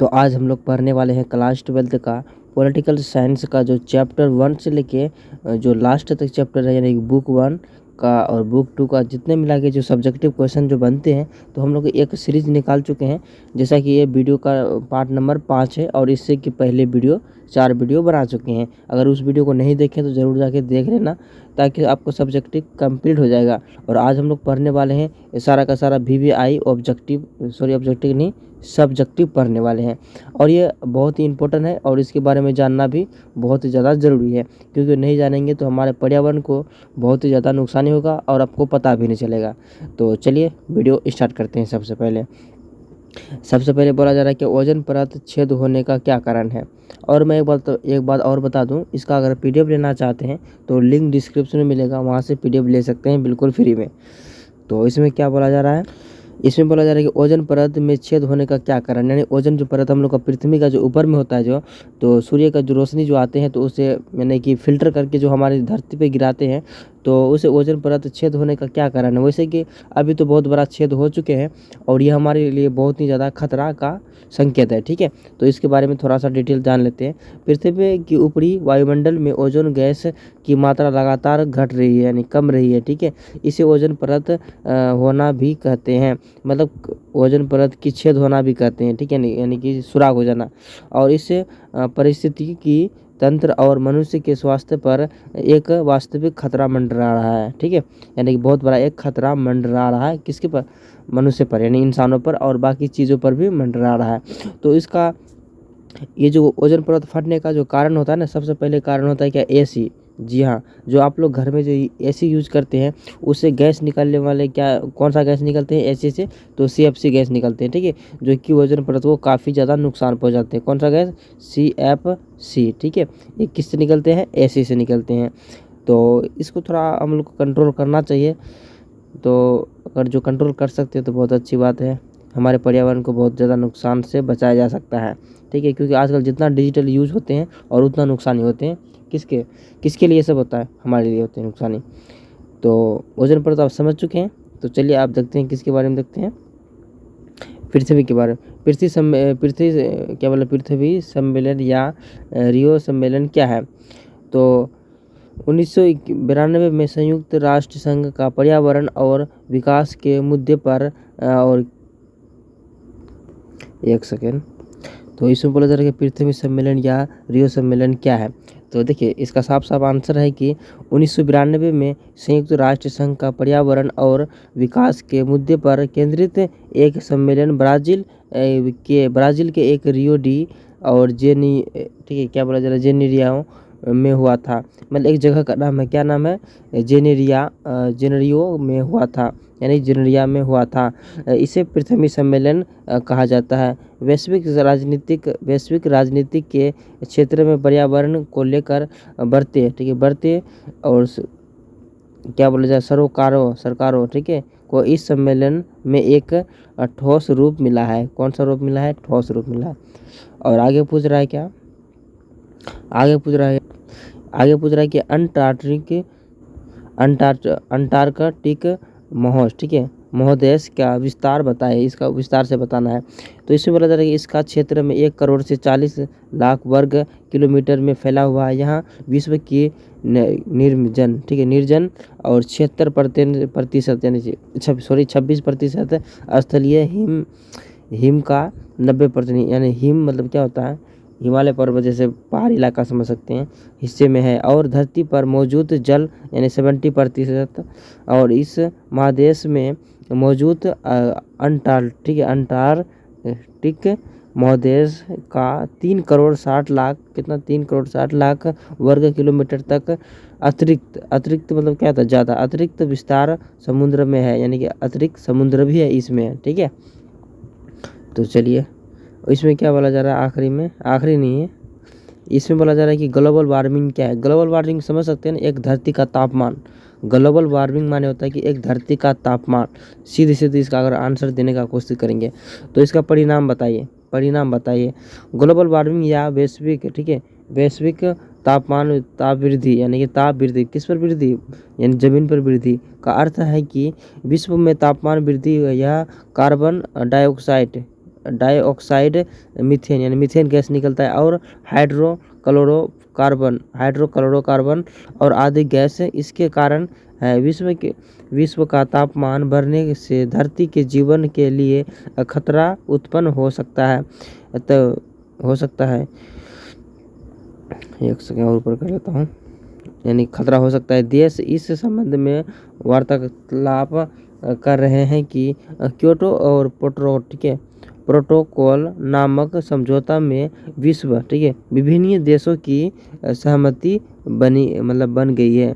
तो आज हम लोग पढ़ने वाले हैं क्लास 12 का पॉलिटिकल साइंस का जो चैप्टर 1 से लेके जो लास्ट तक चैप्टर है, यानी बुक 1 का और बुक 2 का जितने मिला के जो सब्जेक्टिव क्वेश्चन जो बनते हैं, तो हम लोग एक सीरीज निकाल चुके हैं। जैसा कि ये वीडियो का पार्ट नंबर 5 है और इससे कि पहले वीडियो 4 वीडियो बना चुके हैं। अगर उस वीडियो को नहीं देखें तो ज़रूर जाके देख लेना, ताकि आपको सब्जेक्टिव कंप्लीट हो जाएगा। और आज हम लोग पढ़ने वाले हैं ये सारा का सारा VVI ऑब्जेक्टिव नहीं, सब्जेक्टिव पढ़ने वाले हैं। और ये बहुत ही इम्पोर्टेंट है और इसके बारे में जानना भी बहुत ही ज़्यादा ज़रूरी है, क्योंकि नहीं जानेंगे तो हमारे पर्यावरण को बहुत ही ज़्यादा नुकसानी होगा और आपको पता भी नहीं चलेगा। तो चलिए वीडियो स्टार्ट करते हैं। सबसे पहले बोला जा रहा है कि ओजोन परत छेद होने का क्या कारण है। और मैं एक बात और बता दूं, इसका अगर PDF लेना चाहते हैं तो लिंक डिस्क्रिप्शन में मिलेगा, वहां से PDF ले सकते हैं बिल्कुल फ्री में। तो इसमें क्या बोला जा रहा है, इसमें बोला जा रहा है कि ओजोन परत में छेद होने का क्या कारण, यानी ओजोन जो परत हम लोग का पृथ्वी का जो ऊपर में होता है जो, तो सूर्य का जो रोशनी जो आते हैं तो उसे यानी कि फिल्टर करके जो हमारी धरती पे गिराते हैं, तो उसे ओजोन परत छेद होने का क्या कारण है। वैसे कि अभी तो बहुत बड़ा छेद हो चुके हैं और ये हमारे लिए बहुत ही ज़्यादा खतरा का संकेत है। ठीक है, तो इसके बारे में थोड़ा सा डिटेल जान लेते हैं। पृथ्वी की ऊपरी वायुमंडल में ओजोन गैस की मात्रा लगातार घट रही है, यानी कम रही है। ठीक है, इसे ओजोन परत होना भी कहते हैं, मतलब ओजोन परत की छेद होना भी कहते हैं। ठीक है, यानी कि सुराख हो जाना। और इससे पारिस्थितिकी तंत्र और मनुष्य के स्वास्थ्य पर एक वास्तविक खतरा मंडरा रहा है। ठीक है, यानी कि बहुत बड़ा एक खतरा मंडरा रहा है, किसके पर, मनुष्य पर, यानी इंसानों पर और बाकी चीज़ों पर भी मंडरा रहा है। तो इसका ये जो ओजोन परत फटने का जो कारण होता है ना, सबसे पहले कारण होता है क्या, AC। जी हाँ, जो आप लोग घर में जो AC यूज करते हैं उससे गैस निकलने वाले क्या, कौन सा गैस निकलते हैं AC से, तो CFC गैस निकलते हैं। ठीक है, जो कि ओजोन परत को काफ़ी ज़्यादा नुकसान पहुंचाते हैं। कौन सा गैस, CFC। ठीक है, ये किससे निकलते हैं, AC से निकलते हैं। तो इसको थोड़ा हम लोग को कंट्रोल करना चाहिए। तो अगर जो कंट्रोल कर सकते हैं तो बहुत अच्छी बात है, हमारे पर्यावरण को बहुत ज़्यादा नुकसान से बचाया जा सकता है। ठीक है, क्योंकि आजकल जितना डिजिटल यूज होते हैं और उतना नुकसानी होते हैं। किसके किसके लिए सब होता है, हमारे लिए होते हैं नुकसानी। तो ओजोन परत आप समझ चुके हैं, तो चलिए आप देखते हैं किसके बारे में देखते हैं, पृथ्वी के बारे में। पृथ्वी सम्मेलन या रियो सम्मेलन क्या है। तो 1992 में संयुक्त राष्ट्र संघ का पर्यावरण और विकास के मुद्दे पर और एक सेकेंड, तो इसमें बोला जा रहा है कि पृथ्वी सम्मेलन या रियो सम्मेलन क्या है। तो देखिए इसका साफ साफ आंसर है कि 1992 में संयुक्त राष्ट्र संघ का पर्यावरण और विकास के मुद्दे पर केंद्रित एक सम्मेलन ब्राज़ील के एक रियो डी और ठीक है, क्या बोला जा रहा है, जेनेरियो में हुआ था। मतलब एक जगह का नाम है, क्या नाम है, जेनेरियो में हुआ था, यानी जेनेरिया में हुआ था। इसे पृथ्वी सम्मेलन कहा जाता है। वैश्विक राजनीति के क्षेत्र में पर्यावरण को लेकर बढ़ते, ठीक है, बढ़ते और क्या बोला जाए, सरकारों ठीक है, को इस सम्मेलन में एक ठोस रूप मिला है। कौन सा रूप मिला है, ठोस रूप मिला है। और आगे पूछ रहा है क्या, आगे पूछ रहा है कि अंटार्कटिक ठीक है, महोदेश का विस्तार बताए, इसका विस्तार से बताना है। तो इसमें बोला जा रहा है कि इसका क्षेत्र में 1 करोड़ से 40 लाख वर्ग किलोमीटर में फैला हुआ है। यहाँ विश्व की निर्जन, ठीक है, निर्जन और 76% यानी 26% स्थलीय हिम का 90%, यानी हिम मतलब क्या होता है, हिमालय पर्वत जैसे पहाड़ी इलाका समझ सकते हैं, हिस्से में है। और धरती पर मौजूद जल यानी 70%। और इस महादेश में मौजूद अंटार्कटिक महादेश का 3 करोड़ 60 लाख, कितना, 3 करोड़ 60 लाख वर्ग किलोमीटर तक अतिरिक्त मतलब क्या होता है, ज़्यादा अतिरिक्त विस्तार समुद्र में है, यानी कि अतिरिक्त समुद्र भी है इसमें। ठीक है, तो चलिए इसमें क्या बोला जा रहा है, आखिरी नहीं है, इसमें बोला जा रहा है कि ग्लोबल वार्मिंग क्या है। ग्लोबल वार्मिंग समझ सकते हैं ना, एक धरती का तापमान। ग्लोबल वार्मिंग माने होता है कि एक धरती का तापमान। सीधे इसका अगर आंसर देने का कोशिश करेंगे तो इसका परिणाम बताइए। ग्लोबल वार्मिंग या वैश्विक, ठीक है, वैश्विक ताप वृद्धि, यानी कि ताप वृद्धि, किस पर वृद्धि, यानी जमीन पर वृद्धि का अर्थ है कि विश्व में तापमान वृद्धि या कार्बन डाइऑक्साइड डाइऑक्साइड मीथेन यानी मीथेन गैस निकलता है, और हाइड्रोक्लोरोकार्बन और आदि गैस। इसके कारण है विश्व का तापमान बढ़ने से धरती के जीवन के लिए खतरा उत्पन्न हो सकता है। एक सेकंड और ऊपर कर लेता हूँ, यानी खतरा हो सकता है। देश इस संबंध में वार्तालाप कर रहे हैं कि क्योटो और प्रोटोकॉल नामक समझौता में विभिन्न देशों की सहमति बन गई है।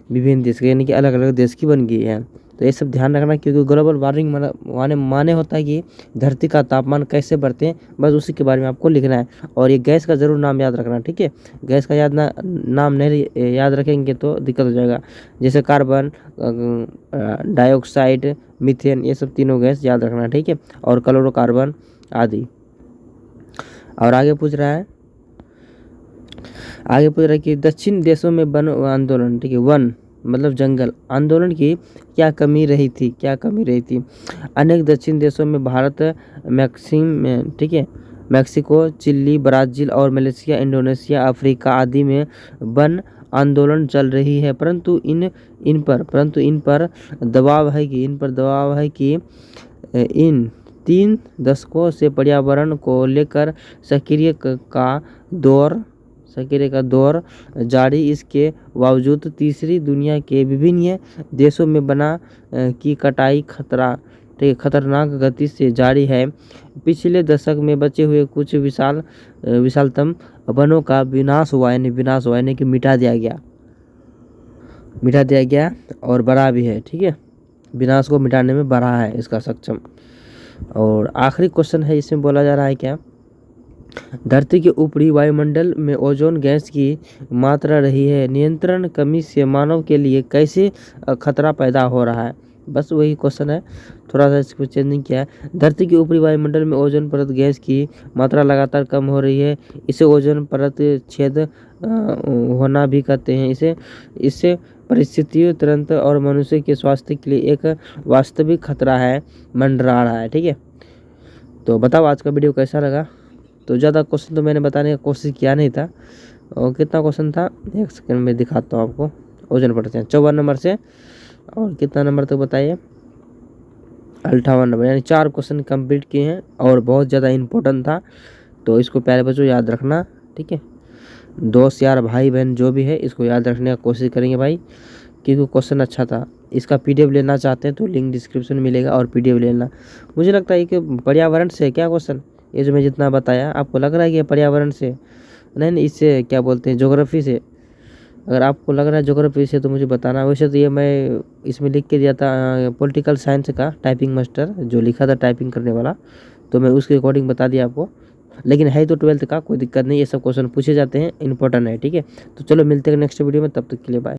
विभिन्न देश यानी कि अलग अलग देश की बन गई है। तो ये सब ध्यान रखना, क्योंकि ग्लोबल वार्मिंग माने होता है कि धरती का तापमान कैसे बढ़ते हैं, बस उसी के बारे में आपको लिखना है। और ये गैस का ज़रूर नाम याद रखना, ठीक है। गैस का नाम नहीं याद रखेंगे तो दिक्कत हो जाएगा। जैसे कार्बन डाइऑक्साइड, मीथेन, ये सब तीनों गैस याद रखना, ठीक है, और क्लोरोकार्बन आदि। और आगे पूछ रहा है कि दक्षिण देशों में वन आंदोलन, ठीक है, वन मतलब जंगल आंदोलन की क्या कमी रही थी। अनेक दक्षिण देशों में भारत, मैक्सिको, चिली, ब्राज़ील और मलेशिया, इंडोनेशिया, अफ्रीका आदि में वन आंदोलन चल रही है, परंतु इन पर दबाव है कि इन 3 दशकों से पर्यावरण को लेकर सक्रिय का दौर जारी। इसके बावजूद तीसरी दुनिया के विभिन्न देशों में वनों की कटाई खतरनाक गति से जारी है। पिछले दशक में बचे हुए कुछ विशालतम वनों का विनाश हुआ यानी कि मिटा दिया गया और बड़ा भी है, ठीक है। विनाश को मिटाने में बड़ा है इसका सक्षम। और आखिरी क्वेश्चन है, इसमें बोला जा रहा है क्या, धरती के ऊपरी वायुमंडल में ओजोन गैस की मात्रा रही है नियंत्रण कमी से मानव के लिए कैसे खतरा पैदा हो रहा है। बस वही क्वेश्चन है, थोड़ा सा इसको चेंजिंग किया है। धरती के ऊपरी वायुमंडल में ओजोन परत गैस की मात्रा लगातार कम हो रही है। इसे ओजोन परत छेद होना भी कहते हैं। इससे परिस्थितियों तंत्र और मनुष्य के स्वास्थ्य के लिए एक वास्तविक खतरा है मंडरा रहा है, ठीक है। तो बताओ आज का वीडियो कैसा लगा। तो ज़्यादा क्वेश्चन तो मैंने बताने का कोशिश किया नहीं था। और कितना क्वेश्चन था, एक सेकंड में दिखाता हूँ आपको। ओजन परत 54 नंबर से और कितना नंबर तक बताइए, 58 नंबर, यानी 4 क्वेश्चन कंप्लीट किए हैं और बहुत ज़्यादा इम्पोर्टेंट था। तो इसको प्यारे बच्चों याद रखना, ठीक है। दोस्त यार भाई बहन जो भी है इसको याद रखने का कोशिश करेंगे भाई, क्योंकि क्वेश्चन अच्छा था। इसका PDF लेना चाहते हैं तो लिंक डिस्क्रिप्शन में मिलेगा और PDF लेना। मुझे लगता है कि पर्यावरण से क्या क्वेश्चन, ये जो मैं जितना बताया आपको लग रहा है कि पर्यावरण से नहीं, इससे क्या बोलते हैं, ज्योग्राफी से। अगर आपको लग रहा है ज्योग्राफी से तो मुझे बताना। वैसे तो ये मैं इसमें लिख के दिया था पॉलिटिकल साइंस का टाइपिंग मास्टर जो लिखा था टाइपिंग करने वाला, तो मैं उसके अकॉर्डिंग बता दिया आपको। लेकिन है तो 12th का, कोई दिक्कत नहीं, ये सब क्वेश्चन पूछे जाते हैं, इंपॉर्टेंट है, ठीक है। तो चलो मिलते हैं नेक्स्ट वीडियो में, तब तक के लिए बाय।